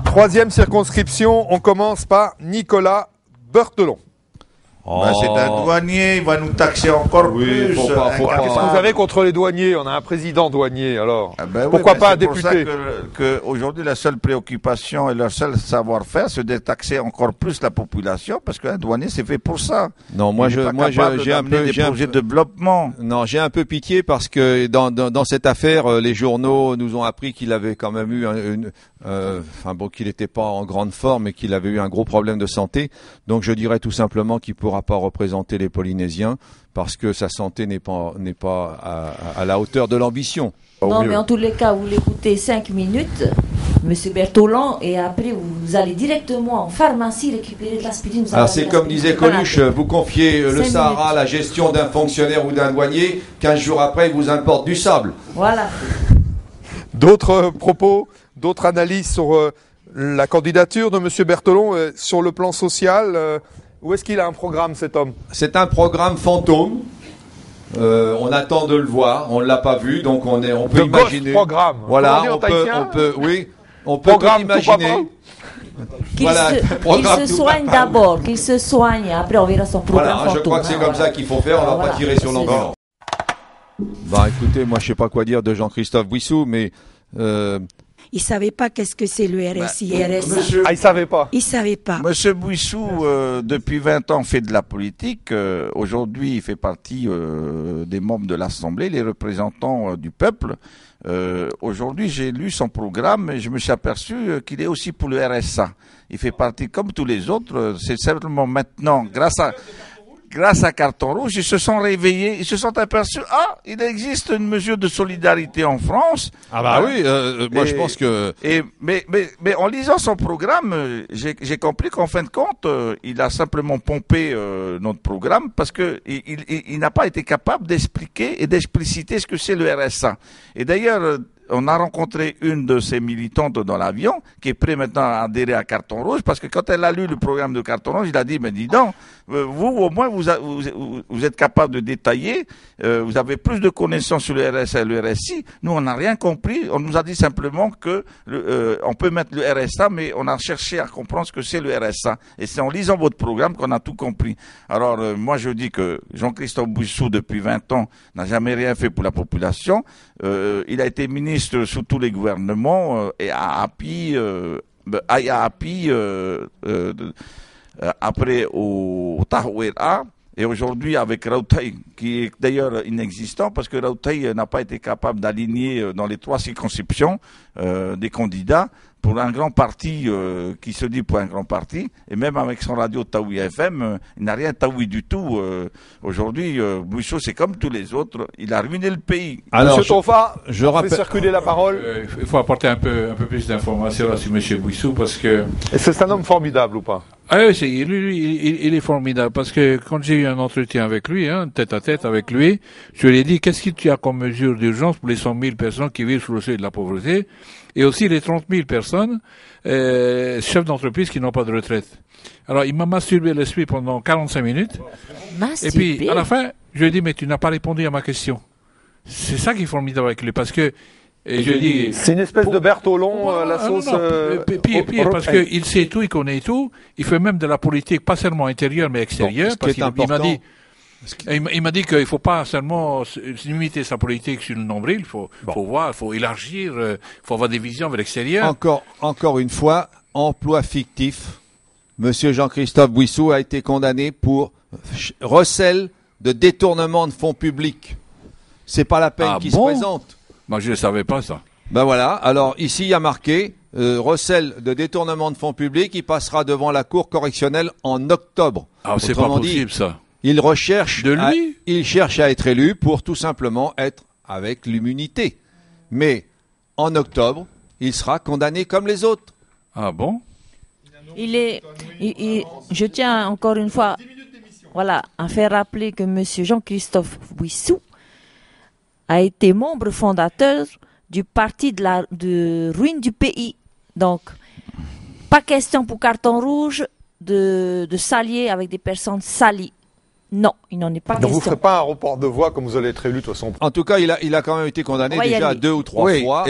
Troisième circonscription, on commence par Nicolas Berthelon. C'est un douanier, il va nous taxer encore plus. Qu'est-ce que vous avez contre les douaniers? On a un président douanier, alors. Pourquoi pas un député? C'est pour ça que aujourd'hui, la seule préoccupation et leur seul savoir-faire, c'est de taxer encore plus la population, parce qu'un douanier, c'est fait pour ça. Non, j'ai un peu des projets de développement. Non, j'ai un peu pitié parce que dans cette affaire, les journaux nous ont appris qu'il avait quand même eu qu'il n'était pas en grande forme et qu'il avait eu un gros problème de santé. Donc je dirais tout simplement qu'il pourra pas représenter les Polynésiens parce que sa santé n'est pas à la hauteur de l'ambition. Non, mais en tous les cas, vous l'écoutez 5 minutes, Monsieur Berthelon, et après vous allez directement en pharmacie récupérer de l'aspirine. Alors c'est comme disait Coluche, vous confiez le Sahara à la gestion d'un fonctionnaire ou d'un douanier, 15 jours après il vous importe du sable. Voilà. D'autres propos, d'autres analyses sur la candidature de Monsieur Berthelon sur le plan social. Où est-ce qu'il a un programme, cet homme? C'est un programme fantôme. On attend de le voir. On ne l'a pas vu, donc on peut imaginer. Programme. Voilà, on peut tout imaginer. Qu'il se soigne d'abord, qu'il se soigne. Après, on verra son programme fantôme. Je crois que c'est comme ça qu'il faut faire. On ne va pas tirer sur l'ambulance. Écoutez, moi, je sais pas quoi dire de Jean-Christophe Bouissou, mais. Il savait pas qu'est-ce que c'est le RSI, RSA. Il savait pas. Il savait pas. Monsieur Bouissou, depuis 20 ans, fait de la politique. Aujourd'hui, il fait partie des membres de l'Assemblée, les représentants du peuple. Aujourd'hui, j'ai lu son programme et je me suis aperçu qu'il est aussi pour le RSA. Il fait partie comme tous les autres. C'est simplement maintenant, grâce à Carton Rouge, ils se sont réveillés, ils se sont aperçus, il existe une mesure de solidarité en France. Moi je pense que... Mais en lisant son programme, j'ai compris qu'en fin de compte, il a simplement pompé notre programme parce que il n'a pas été capable d'expliquer et d'expliciter ce que c'est le RSA. Et d'ailleurs, on a rencontré une de ses militantes dans l'avion qui est prête maintenant à adhérer à Carton Rouge parce que quand elle a lu le programme de Carton Rouge, il a dit, mais dis donc, vous au moins vous êtes capable de détailler, vous avez plus de connaissances sur le RSA et le RSI. Nous, on n'a rien compris. On nous a dit simplement que on peut mettre le RSA, mais on a cherché à comprendre ce que c'est le RSA. Et c'est en lisant votre programme qu'on a tout compris. Alors, moi, je dis que Jean-Christophe Bouissou, depuis 20 ans, n'a jamais rien fait pour la population. Il a été ministre sous tous les gouvernements et a appuyé après au Tahuera et aujourd'hui avec Rautay qui est d'ailleurs inexistant parce que Rautay n'a pas été capable d'aligner dans les 3 circonscriptions des candidats pour un grand parti qui se dit pour un grand parti et même avec son radio Taoui FM il n'a rien Taoui du tout aujourd'hui Bouissou c'est comme tous les autres il a ruiné le pays. Alors Monsieur Tonfa, je fais circuler la parole. Il faut apporter un peu plus d'informations sur Monsieur Bouissou parce que est-ce que c'est un homme formidable ou pas? Oui, il est formidable parce que quand j'ai eu un entretien avec lui, tête à tête avec lui, je lui ai dit qu'est-ce que tu as comme mesure d'urgence pour les 100 000 personnes qui vivent sous le seuil de la pauvreté et aussi les 30 000 personnes chefs d'entreprise qui n'ont pas de retraite. Alors il m'a masturbé l'esprit pendant 45 minutes et puis à la fin je lui ai dit mais tu n'as pas répondu à ma question. C'est ça qui est formidable avec lui parce que et je dis, c'est une espèce de Berthelon, la sauce. Pire, parce qu'il sait tout, il connaît tout. Il fait même de la politique, pas seulement intérieure, mais extérieure. Parce qu'il m'a dit qu'il faut pas seulement limiter sa politique sur le nombril. Il faut voir, il faut élargir, il faut avoir des visions vers l'extérieur. Encore une fois, emploi fictif. Monsieur Jean-Christophe Bouissou a été condamné pour recel de détournement de fonds publics. C'est pas la peine qu'il se présente. Moi, je ne savais pas ça. Voilà. Alors, ici, il y a marqué recel de détournement de fonds publics. Il passera devant la Cour correctionnelle en octobre. C'est pas possible, ça. Il cherche à être élu pour tout simplement être avec l'immunité. Mais, en octobre, il sera condamné comme les autres. Ah bon? Je tiens encore une fois, à faire rappeler que Monsieur Jean-Christophe Bouissou a été membre fondateur du parti de ruine du pays. Donc, pas question pour Carton Rouge de s'allier avec des personnes salies. Non, il n'en est pas Donc vous ne question. ferez pas un report de voix comme vous allez être élu de toute façon. En tout cas, il a quand même été condamné On va y déjà aller. 2 ou 3 Oui, fois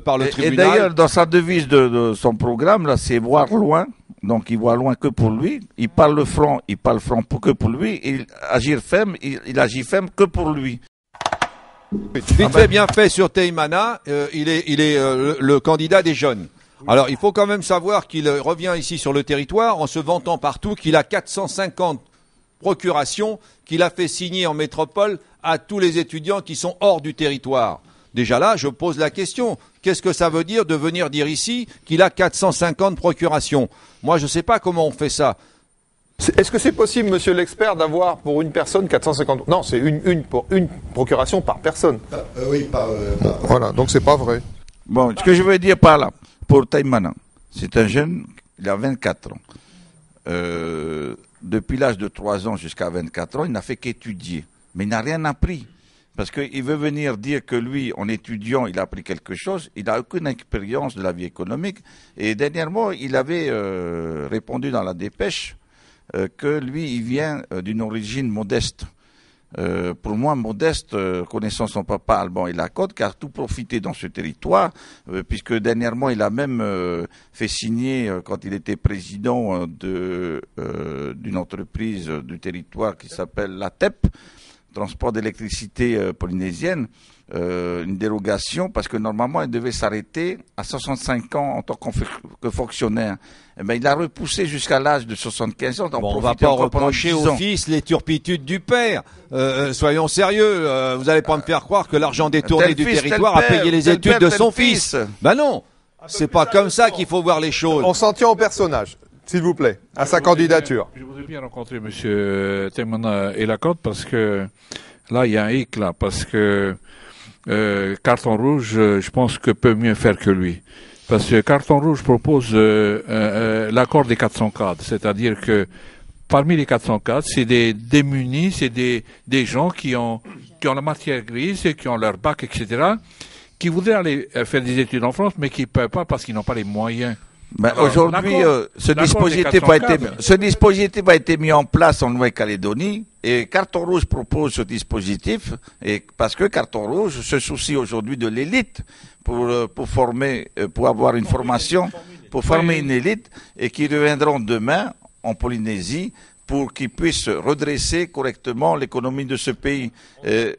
par le Et tribunal. d'ailleurs, dans sa devise de son programme, là, c'est voir loin. Donc, il voit loin que pour lui. Il parle franc que pour lui. Il agit ferme, il agit ferme que pour lui. Vite fait, bien fait sur Teimana, il est le candidat des jeunes. Alors, il faut quand même savoir qu'il revient ici sur le territoire en se vantant partout qu'il a 450 procurations qu'il a fait signer en métropole à tous les étudiants qui sont hors du territoire. Déjà là, je pose la question. Qu'est-ce que ça veut dire de venir dire ici qu'il a 450 procurations? Moi, je ne sais pas comment on fait ça. Est-ce que c'est possible, monsieur l'expert, d'avoir pour une personne 450... Non, c'est une procuration par personne. Oui, Voilà, donc c'est pas vrai. Bon, ce que je veux dire par là, pour Taïmana, c'est un jeune, il a 24 ans. Depuis l'âge de 3 ans jusqu'à 24 ans, il n'a fait qu'étudier. Mais il n'a rien appris. Parce qu'il veut venir dire que lui, en étudiant, il a appris quelque chose. Il n'a aucune expérience de la vie économique. Et dernièrement, il avait répondu dans la dépêche que lui, il vient d'une origine modeste. Pour moi, modeste, connaissant son papa Alban et Lacote, qui a tout profité dans ce territoire, puisque dernièrement, il a même fait signer, quand il était président d'une entreprise du territoire qui s'appelle la TEP, transport d'électricité polynésienne, une dérogation, parce que normalement, il devait s'arrêter à 65 ans en tant que fonctionnaire. Eh ben, il a repoussé jusqu'à l'âge de 75 ans. Bon, on ne va pas reprocher au fils les turpitudes du père. Soyons sérieux. Vous n'allez pas me faire croire que l'argent détourné du territoire a payé les études de son fils. Ben non, c'est pas comme ça qu'il faut voir les choses. On s'en tient au personnage, s'il vous plaît, à sa candidature. Je voudrais bien rencontrer M. Teimana et Lacote parce que là, il y a un hic là, parce que Carton Rouge, je pense que peut mieux faire que lui. Parce que Carton Rouge propose l'accord des 400 cadres, c'est-à-dire que parmi les 400 cadres, c'est des démunis, c'est des gens qui ont la matière grise, et qui ont leur bac, etc., qui voudraient aller faire des études en France, mais qui ne peuvent pas parce qu'ils n'ont pas les moyens. Ben, aujourd'hui, ce dispositif a été mis en place en Nouvelle-Calédonie et Carton Rouge propose ce dispositif et parce que Carton Rouge se soucie aujourd'hui de l'élite pour former, pour avoir une formation, pour former une élite et qui reviendront demain en Polynésie pour qu'ils puissent redresser correctement l'économie de ce pays.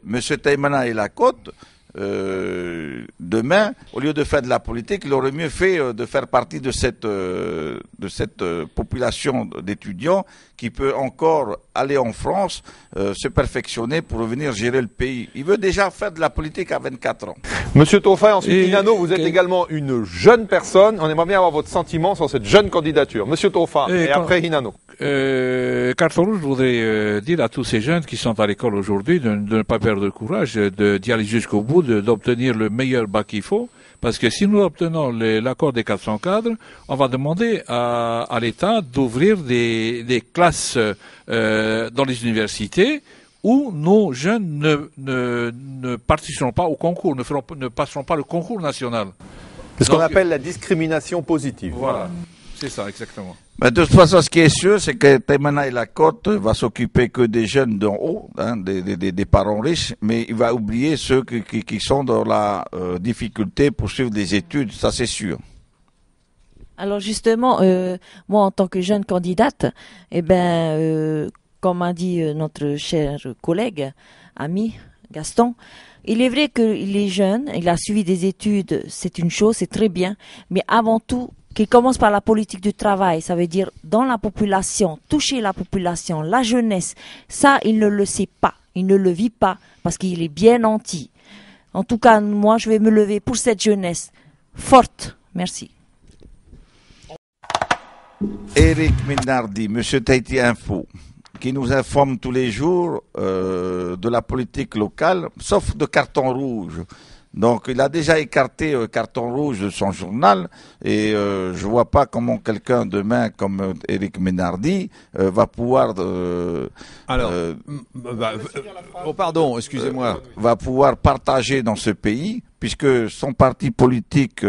Monsieur Teimana et Lacote, demain, au lieu de faire de la politique, il aurait mieux fait de faire partie de cette population d'étudiants qui peut encore aller en France, se perfectionner pour revenir gérer le pays. Il veut déjà faire de la politique à 24 ans. Monsieur Taufa, ensuite Hinano, vous êtes également une jeune personne. On aimerait bien avoir votre sentiment sur cette jeune candidature. Monsieur Taufa, et après Hinano. Carton Rouge, je voudrais dire à tous ces jeunes qui sont à l'école aujourd'hui de ne pas perdre de courage, d'y aller jusqu'au bout, d'obtenir le meilleur bac qu'il faut. Parce que si nous obtenons l'accord des 400 cadres, on va demander à l'État d'ouvrir des classes dans les universités où nos jeunes ne participeront pas au concours, ne passeront pas le concours national. C'est ce qu'on appelle la discrimination positive. Voilà, c'est ça exactement. Mais de toute façon, ce qui est sûr, c'est que Teimana et Lacote va s'occuper que des jeunes d'en haut, hein, des parents riches, mais il va oublier ceux qui sont dans la difficulté pour suivre des études, ça c'est sûr. Alors justement, moi en tant que jeune candidate, comme a dit notre cher collègue, ami Gaston, il est vrai que les jeunes, il a suivi des études, c'est une chose, c'est très bien, mais avant tout, qu'il commence par la politique du travail, ça veut dire dans la population, toucher la population, la jeunesse, ça il ne le sait pas, il ne le vit pas, parce qu'il est bien nanti. En tout cas, moi je vais me lever pour cette jeunesse forte. Merci. Éric Minardi, Monsieur Tahiti Info, qui nous informe tous les jours de la politique locale, sauf de Carton Rouge. Donc, il a déjà écarté Carton Rouge de son journal et je vois pas comment quelqu'un demain comme Éric Ménardi va pouvoir... pardon, excusez-moi. Va pouvoir partager dans ce pays puisque son parti politique,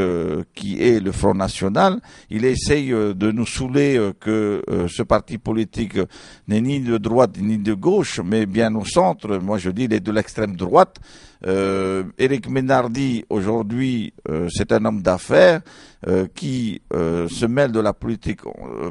qui est le Front National, il essaye de nous saouler que ce parti politique n'est ni de droite ni de gauche, mais bien au centre. Moi, je dis, il est de l'extrême droite. Éric Ménardi, aujourd'hui, c'est un homme d'affaires qui se mêle de la politique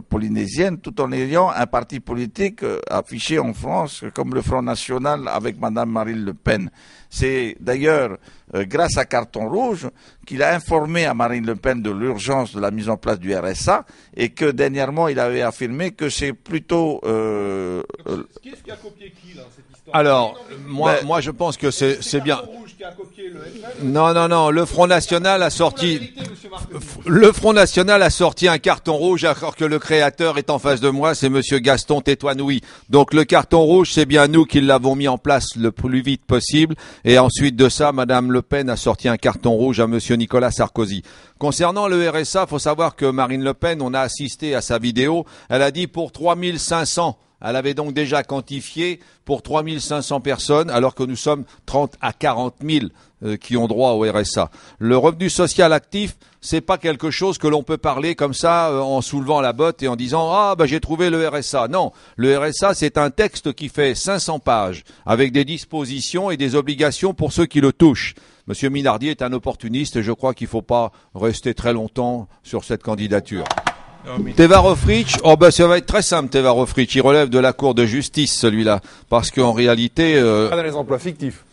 polynésienne tout en ayant un parti politique affiché en France comme le Front National avec Madame Marine Le Pen. C'est d'ailleurs grâce à Carton Rouge qu'il a informé à Marine Le Pen de l'urgence de la mise en place du RSA et que dernièrement il avait affirmé que c'est plutôt... Qu'est-ce qui a copié qui là, cette histoire? Alors, moi je pense que c'est bien. Non, le Front National a sorti... Le Front National a sorti un carton rouge alors que le créateur est en face de moi, c'est Monsieur Gaston Tétoinoui. Donc le carton rouge, c'est bien nous qui l'avons mis en place le plus vite possible. Et ensuite de ça, Madame Le Pen a sorti un carton rouge à Monsieur Nicolas Sarkozy. Concernant le RSA, faut savoir que Marine Le Pen, on a assisté à sa vidéo, elle a dit pour 3500. Elle avait donc déjà quantifié pour 3500 personnes, alors que nous sommes 30 à 40 000 qui ont droit au RSA. Le revenu social actif, c'est pas quelque chose que l'on peut parler comme ça en soulevant la botte et en disant ah j'ai trouvé le RSA. Non, le RSA c'est un texte qui fait 500 pages avec des dispositions et des obligations pour ceux qui le touchent. Monsieur Minardi est un opportuniste et je crois qu'il ne faut pas rester très longtemps sur cette candidature. Tevarofric, ça va être très simple. Tevarofric, il relève de la Cour de justice celui-là, parce qu'en réalité, Pas dans les emplois fictifs.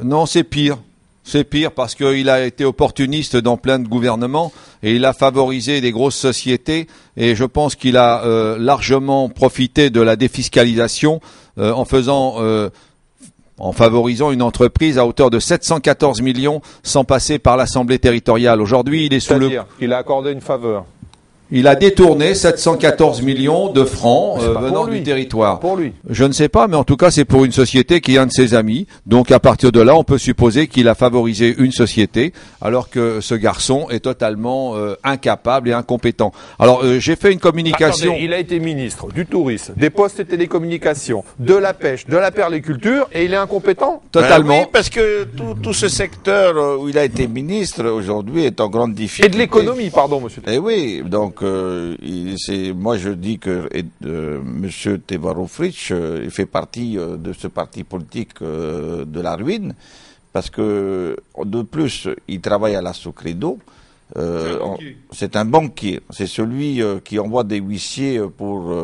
non, c'est pire. C'est pire parce qu'il a été opportuniste dans plein de gouvernements et il a favorisé des grosses sociétés et je pense qu'il a largement profité de la défiscalisation en favorisant une entreprise à hauteur de 714 millions sans passer par l'Assemblée territoriale. Aujourd'hui, il est sous le... C'est-à-dire qu'il a accordé une faveur. Il a détourné 714 millions de francs venant du territoire. Pour lui. Je ne sais pas, mais en tout cas, c'est pour une société qui est un de ses amis. Donc, à partir de là, on peut supposer qu'il a favorisé une société, alors que ce garçon est totalement incapable et incompétent. Alors, j'ai fait une communication... Attendez, il a été ministre du tourisme, des postes et télécommunications, de la pêche, de la perliculture, et il est incompétent? Totalement. Oui, parce que tout ce secteur où il a été ministre aujourd'hui est en grande difficulté. Et de l'économie, pardon, monsieur. Eh oui, donc moi je dis que Monsieur Tevarofric il fait partie de ce parti politique de la ruine, parce que de plus il travaille à la Socredo. C'est un banquier, c'est celui qui envoie des huissiers pour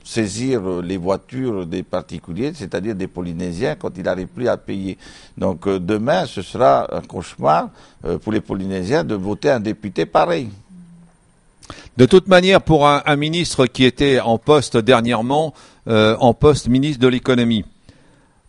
saisir les voitures des particuliers, c'est-à-dire des Polynésiens, quand il n'arrive plus à payer. Donc demain, ce sera un cauchemar pour les Polynésiens de voter un député pareil. De toute manière, pour un ministre qui était en poste dernièrement, en poste ministre de l'économie,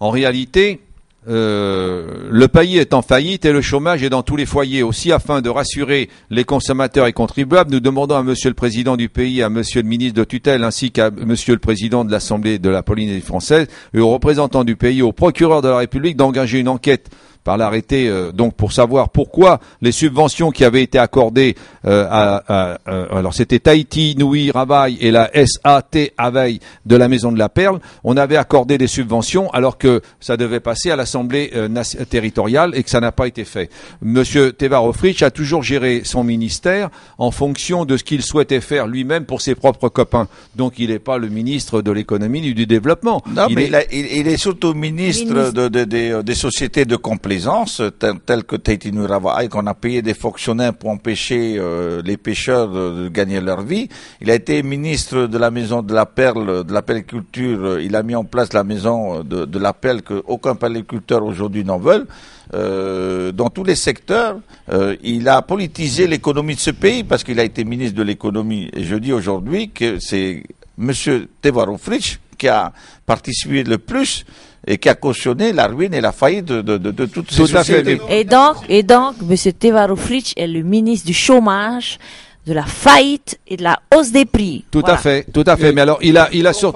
en réalité, le pays est en faillite et le chômage est dans tous les foyers. Aussi, afin de rassurer les consommateurs et contribuables, nous demandons à Monsieur le Président du pays, à Monsieur le ministre de tutelle, ainsi qu'à Monsieur le Président de l'Assemblée de la Polynésie française et aux représentants du pays, au procureur de la République, d'engager une enquête par l'arrêté, donc pour savoir pourquoi les subventions qui avaient été accordées alors c'était Tahiti, Nui, Rabaï et la SAT Aveil de la Maison de la Perle, on avait accordé des subventions alors que ça devait passer à l'Assemblée territoriale et que ça n'a pas été fait. Monsieur Tevarofric a toujours géré son ministère en fonction de ce qu'il souhaitait faire lui-même pour ses propres copains. Donc il n'est pas le ministre de l'économie ni du développement. Non, il est surtout ministre des sociétés de complaisance, telles que Tahiti Nui Rabaï, qu'on a payé des fonctionnaires pour empêcher les pêcheurs de gagner leur vie. Il a été ministre de la Maison de la Perle, de la perliculture. Il a mis en place la Maison de la Perle que aucun perliculteur aujourd'hui n'en veut. Dans tous les secteurs, il a politisé l'économie de ce pays parce qu'il a été ministre de l'économie. Et je dis aujourd'hui que c'est Monsieur Tevarofric qui a participé le plus et qui a cautionné la ruine et la faillite de toutes ces sociétés. Et donc, M. Tevarofric est le ministre du chômage, de la faillite et de la hausse des prix. Tout à fait. Mais alors, il a sur...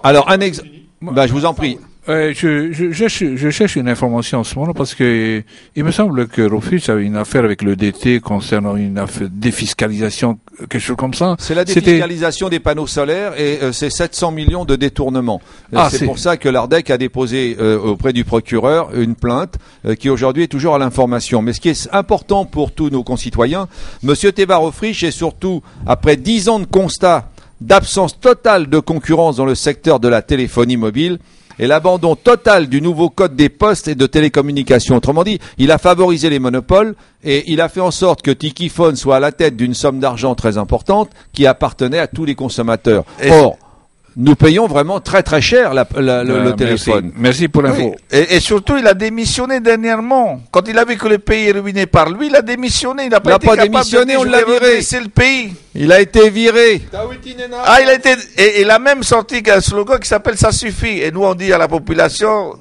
Alors, je vous en prie. Je cherche une information en ce moment parce que il me semble que Rofus avait une affaire avec le DT concernant une affaire défiscalisation, quelque chose comme ça. C'est la défiscalisation des panneaux solaires et c'est 700 millions de détournements. C'est pour ça que l'ARDEC a déposé auprès du procureur une plainte qui aujourd'hui est toujours à l'information. Mais ce qui est important pour tous nos concitoyens, Monsieur Thébar Auffriche est surtout, après 10 ans de constat d'absence totale de concurrence dans le secteur de la téléphonie mobile, et l'abandon total du nouveau code des postes et de télécommunications. Autrement dit, il a favorisé les monopoles et il a fait en sorte que Tikiphone soit à la tête d'une somme d'argent très importante qui appartenait à tous les consommateurs. Or, nous payons vraiment très très cher le téléphone. Merci pour l'info. Oui. Et surtout, il a démissionné dernièrement. Quand il a vu que le pays est ruiné par lui, il a démissionné. Il n'a pas été capable démissionné, on l'a viré. C'est le pays. Il a été viré. Il a été. Et il a même sorti un slogan qui s'appelle "Ça suffit". Et nous, on dit à la population,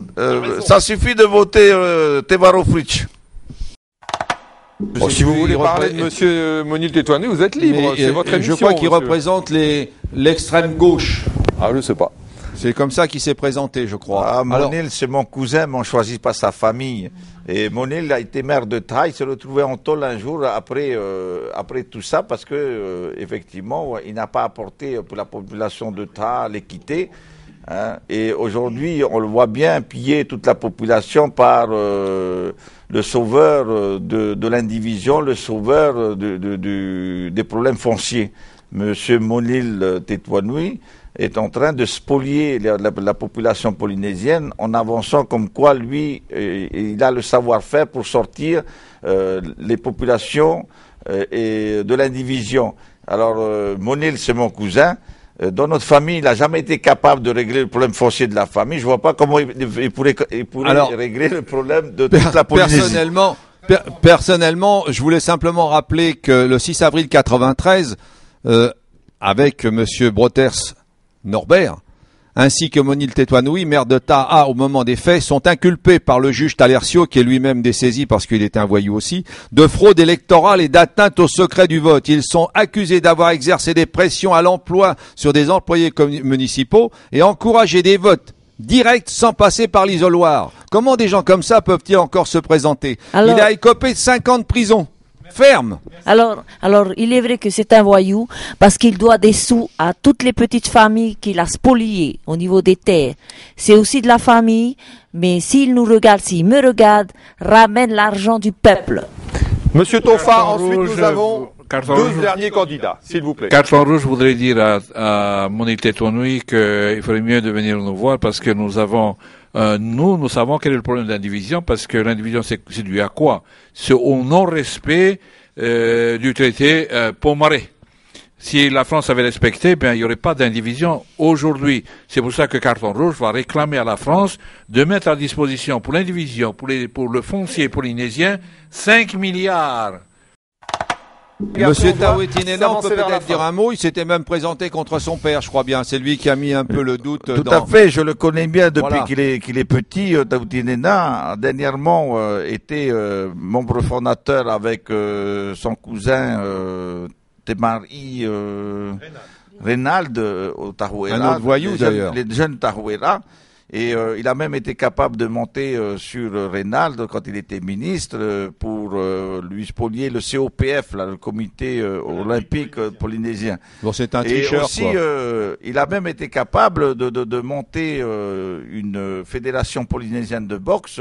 ça suffit de voter Thébar Auffriche. Bon, si vous voulez parler de Monsieur Monil Tétouanoui, vous êtes libre. C'est votre émission. Je crois qu'il représente l'extrême gauche. Ah, je sais pas. C'est comme ça qu'il s'est présenté, je crois. Ah, Monil, c'est mon cousin, mais on ne choisit pas sa famille. Et Monil a été maire de Trailles, il s'est retrouvé en tôle un jour après tout ça, parce que effectivement, il n'a pas apporté pour la population de Trailles l'équité. Hein. Et aujourd'hui, on le voit bien piller toute la population par le sauveur de l'indivision, le sauveur des problèmes fonciers. Monsieur Monil Tétouanoui est en train de spolier la population polynésienne en avançant comme quoi lui, il a le savoir-faire pour sortir les populations et de l'indivision. Alors, Monil, c'est mon cousin. Dans notre famille, il n'a jamais été capable de régler le problème foncier de la famille. Je ne vois pas comment il pourrait régler le problème de toute la Polynésie. Personnellement, je voulais simplement rappeler que le 6 avril 93, avec Monsieur Broters Norbert, ainsi que Monil Tétouanoui, maire de Taha au moment des faits, sont inculpés par le juge Talercio, qui est lui-même dessaisi parce qu'il était un voyou aussi, de fraude électorale et d'atteinte au secret du vote. Ils sont accusés d'avoir exercé des pressions à l'emploi sur des employés municipaux et encouragé des votes directs sans passer par l'isoloir. Comment des gens comme ça peuvent-ils encore se présenter? Il a écopé de 5 ans de prison. Ferme. Alors, il est vrai que c'est un voyou parce qu'il doit des sous à toutes les petites familles qu'il a spoliées au niveau des terres. C'est aussi de la famille, mais s'il nous regarde, s'il me regarde, ramène l'argent du peuple. Monsieur Tofa, ensuite rouge, nous avons deux derniers candidats, s'il vous plaît. Carton rouge, je voudrais dire à Monil Tétouanoui qu'il ferait mieux de venir nous voir parce que nous savons quel est le problème d'indivision parce que l'indivision c'est dû à quoi? C'est au non-respect du traité Pont-Marais. Si la France avait respecté, il n'y aurait pas d'indivision aujourd'hui. C'est pour ça que Carton rouge va réclamer à la France de mettre à disposition pour l'indivision, pour le foncier polynésien, 5 milliards. Monsieur Tawetinena, on peut peut-être dire un mot. Il s'était même présenté contre son père, je crois bien. C'est lui qui a mis un peu le doute. Tout à fait, je le connais bien depuis qu'il est petit. Tawetinena a dernièrement été membre fondateur avec son cousin Temari Reynald au Tarouera. Un autre voyou d'ailleurs. Les jeunes Tarouera. Et il a même été capable de monter sur Reynald quand il était ministre pour lui spolier le COPF, le comité olympique polynésien. Bon, c'est un tricheur. Et aussi, il a même été capable de monter une fédération polynésienne de boxe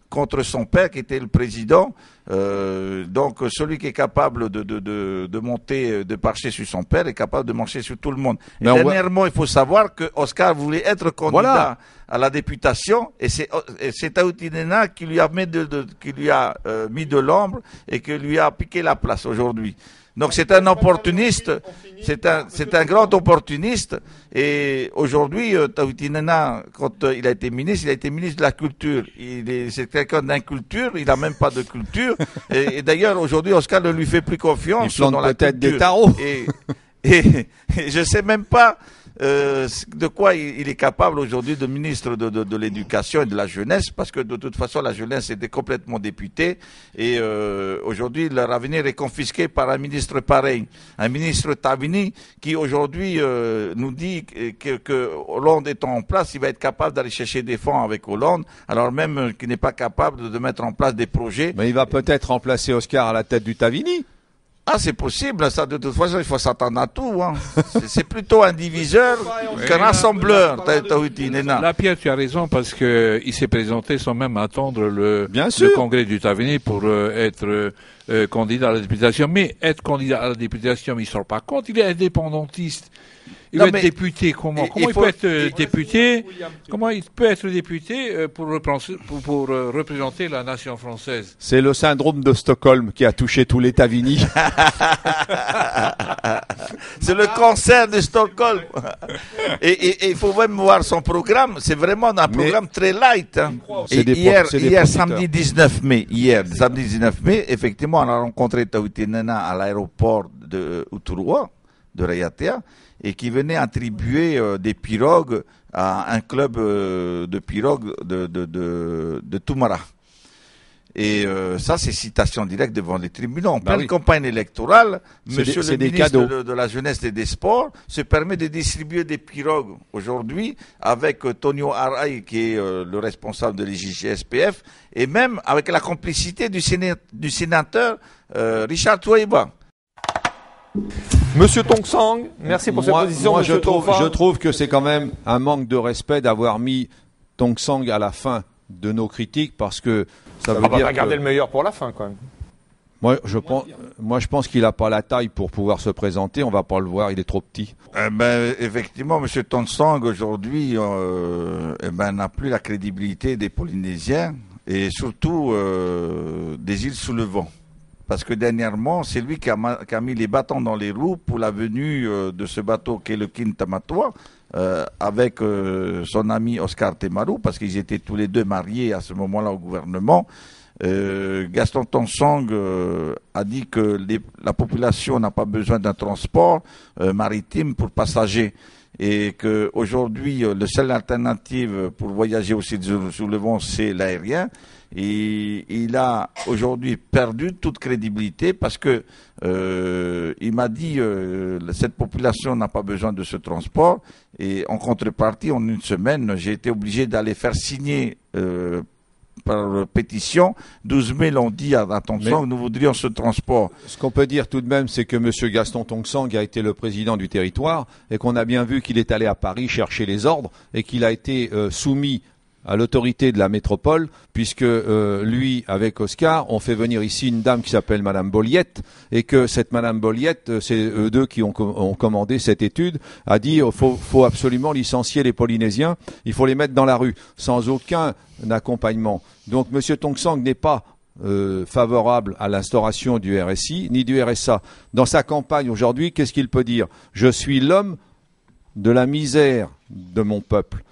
contre son père qui était le président. Donc celui qui est capable de monter, de marcher sur son père est capable de marcher sur tout le monde. Et dernièrement, il faut savoir que Oscar voulait être candidat à la députation et c'est Tawetinena qui lui a mis de l'ombre et qui lui a piqué la place aujourd'hui. Donc c'est un opportuniste, c'est un grand opportuniste. Et aujourd'hui, Tawetinena, quand il a été ministre de la culture. C'est quelqu'un d'inculture, il n'a même pas de culture. Et d'ailleurs, aujourd'hui, Oscar ne lui fait plus confiance dans la culture. Des tarots. Et je sais même pas de quoi il est capable aujourd'hui de ministre de l'éducation et de la jeunesse, parce que de toute façon la jeunesse était complètement députée et aujourd'hui leur avenir est confisqué par un ministre pareil, un ministre Tavini qui aujourd'hui nous dit que Hollande étant en place, il va être capable d'aller chercher des fonds avec Hollande, alors même qu'il n'est pas capable de mettre en place des projets. Mais il va peut-être remplacer Oscar à la tête du Tavini. Ah, c'est possible, ça, de toute façon, il faut s'attendre à tout, hein. C'est plutôt un diviseur qu'un rassembleur, Là, Pierre, tu as raison, parce que il s'est présenté sans même attendre le congrès du Tavernier pour être candidat à la députation. Mais être candidat à la députation, il ne sort pas compte, il est indépendantiste. Il va être député, comment il peut être député? Comment il peut être député pour représenter la nation française? C'est le syndrome de Stockholm qui a touché tous les Tavini. C'est le cancer de Stockholm. Et il faut même voir son programme. C'est vraiment un programme très light. Hein. Et hier, samedi 19 mai, effectivement, on a rencontré Tawiti Nena à l'aéroport de Uturua, de Rayatea, et qui venait attribuer des pirogues à un club de pirogues de Toumara. Et ça, c'est citation directe devant les tribunaux. En pleine campagne électorale, monsieur le ministre de la Jeunesse et des Sports se permet de distribuer des pirogues aujourd'hui avec Tonio Arai, qui est le responsable de l'IJSPF, et même avec la complicité du sénateur Richard Touaiba. Monsieur Tong Sang, merci pour cette position. Moi, je trouve que c'est quand même un manque de respect d'avoir mis Tong Sang à la fin de nos critiques, parce que ça veut dire. On va garder le meilleur pour la fin, quand même. Moi, je pense qu'il n'a pas la taille pour pouvoir se présenter. On va pas le voir, il est trop petit. Effectivement, Monsieur Tong Sang aujourd'hui, n'a plus la crédibilité des Polynésiens et surtout des îles sous le vent. Parce que dernièrement, c'est lui qui a mis les bâtons dans les roues pour la venue de ce bateau qui est le Kintamatoa, avec son ami Oscar Temaru, parce qu'ils étaient tous les deux mariés à ce moment-là au gouvernement. Gaston Tong Sang a dit que la population n'a pas besoin d'un transport maritime pour passagers. Et que aujourd'hui, la seule alternative pour voyager aussi sous le vent, c'est l'aérien. Et il a aujourd'hui perdu toute crédibilité parce que il m'a dit cette population n'a pas besoin de ce transport. Et en contrepartie, en une semaine, j'ai été obligé d'aller faire signer par pétition 12 000 ont dit à Tong Sang, nous voudrions ce transport. Ce qu'on peut dire tout de même, c'est que M. Gaston Tong Sang a été le président du territoire et qu'on a bien vu qu'il est allé à Paris chercher les ordres et qu'il a été soumis à l'autorité de la métropole, puisque lui, avec Oscar, ont fait venir ici une dame qui s'appelle Madame Bolliette, et que cette Madame Bolliette, c'est eux deux qui ont commandé cette étude, a dit faut absolument licencier les Polynésiens, il faut les mettre dans la rue, sans aucun accompagnement. Donc M. Tong Sang n'est pas favorable à l'instauration du RSI, ni du RSA. Dans sa campagne aujourd'hui, qu'est-ce qu'il peut dire? Je suis l'homme de la misère de mon peuple.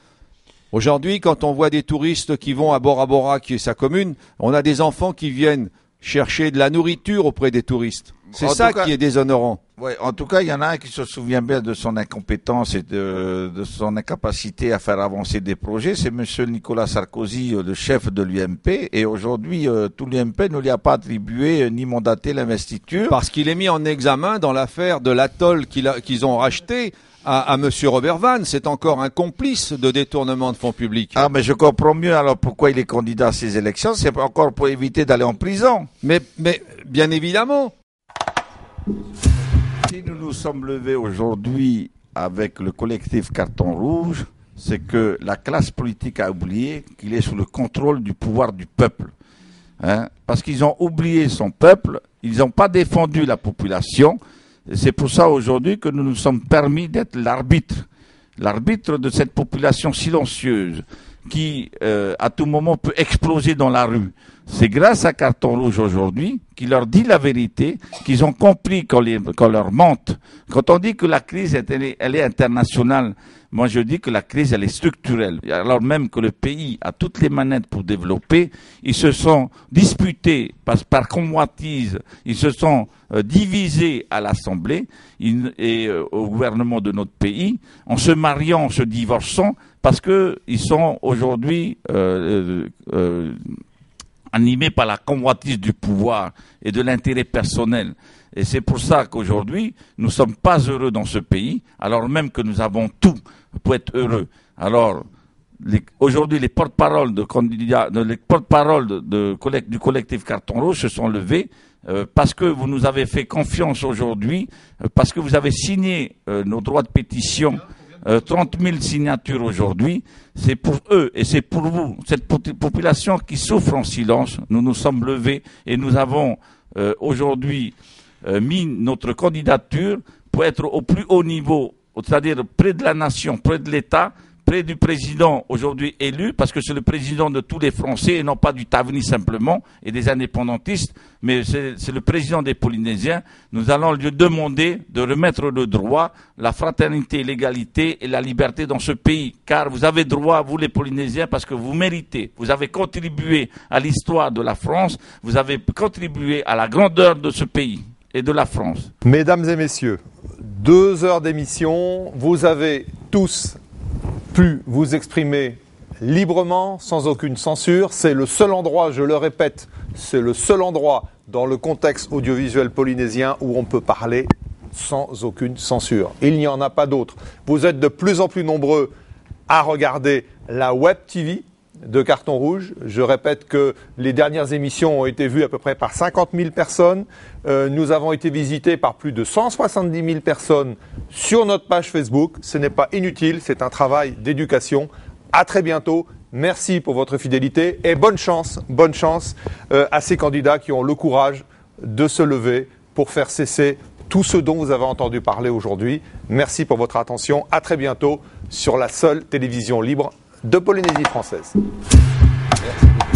Aujourd'hui, quand on voit des touristes qui vont à Bora Bora, qui est sa commune, on a des enfants qui viennent chercher de la nourriture auprès des touristes. C'est ça qui est déshonorant. Ouais, en tout cas, il y en a un qui se souvient bien de son incompétence et de son incapacité à faire avancer des projets. C'est monsieur Nicolas Sarkozy, le chef de l'UMP. Et aujourd'hui, tout l'UMP ne lui a pas attribué ni mandaté l'investiture. Parce qu'il est mis en examen dans l'affaire de l'atoll qu'ils ont racheté à monsieur Robert Van. C'est encore un complice de détournement de fonds publics. Ah, mais je comprends mieux alors pourquoi il est candidat à ces élections. C'est encore pour éviter d'aller en prison. Mais bien évidemment. Si nous nous sommes levés aujourd'hui avec le collectif Carton Rouge, c'est que la classe politique a oublié qu'il est sous le contrôle du pouvoir du peuple. Parce qu'ils ont oublié son peuple, ils n'ont pas défendu la population. C'est pour ça aujourd'hui que nous nous sommes permis d'être l'arbitre de cette population silencieuse qui, à tout moment, peut exploser dans la rue. C'est grâce à Carton Rouge aujourd'hui qui leur dit la vérité, qu'ils ont compris qu'on leur mente. Quand on dit que la crise elle est internationale, moi je dis que la crise elle est structurelle. Alors même que le pays a toutes les manettes pour développer, ils se sont disputés par convoitise, ils se sont divisés à l'Assemblée et au gouvernement de notre pays, en se mariant, en se divorçant, parce que ils sont aujourd'hui animés par la convoitise du pouvoir et de l'intérêt personnel. Et c'est pour ça qu'aujourd'hui, nous ne sommes pas heureux dans ce pays, alors même que nous avons tout pour être heureux. Alors, aujourd'hui, les porte-paroles de candidats, les porte-paroles du collectif Carton Rouge se sont levés parce que vous nous avez fait confiance aujourd'hui, parce que vous avez signé nos droits de pétition. 30 000 signatures aujourd'hui, c'est pour eux et c'est pour vous, cette population qui souffre en silence. Nous nous sommes levés et nous avons aujourd'hui mis notre candidature pour être au plus haut niveau, c'est-à-dire près de la nation, près de l'État, près du président aujourd'hui élu, parce que c'est le président de tous les Français et non pas du Taveuni simplement et des indépendantistes, mais c'est le président des Polynésiens. Nous allons lui demander de remettre le droit, la fraternité, l'égalité et la liberté dans ce pays. Car vous avez droit, vous les Polynésiens, parce que vous méritez. Vous avez contribué à l'histoire de la France, vous avez contribué à la grandeur de ce pays et de la France. Mesdames et messieurs, 2 heures d'émission, vous avez tous pu vous exprimer librement, sans aucune censure. C'est le seul endroit, je le répète, c'est le seul endroit dans le contexte audiovisuel polynésien où on peut parler sans aucune censure. Il n'y en a pas d'autre. Vous êtes de plus en plus nombreux à regarder la Web TV de Carton Rouge. Je répète que les dernières émissions ont été vues à peu près par 50 000 personnes. Nous avons été visités par plus de 170 000 personnes sur notre page Facebook. Ce n'est pas inutile, c'est un travail d'éducation. À très bientôt. Merci pour votre fidélité et bonne chance à ces candidats qui ont le courage de se lever pour faire cesser tout ce dont vous avez entendu parler aujourd'hui. Merci pour votre attention. À très bientôt sur la seule télévision libre de Polynésie française. Merci.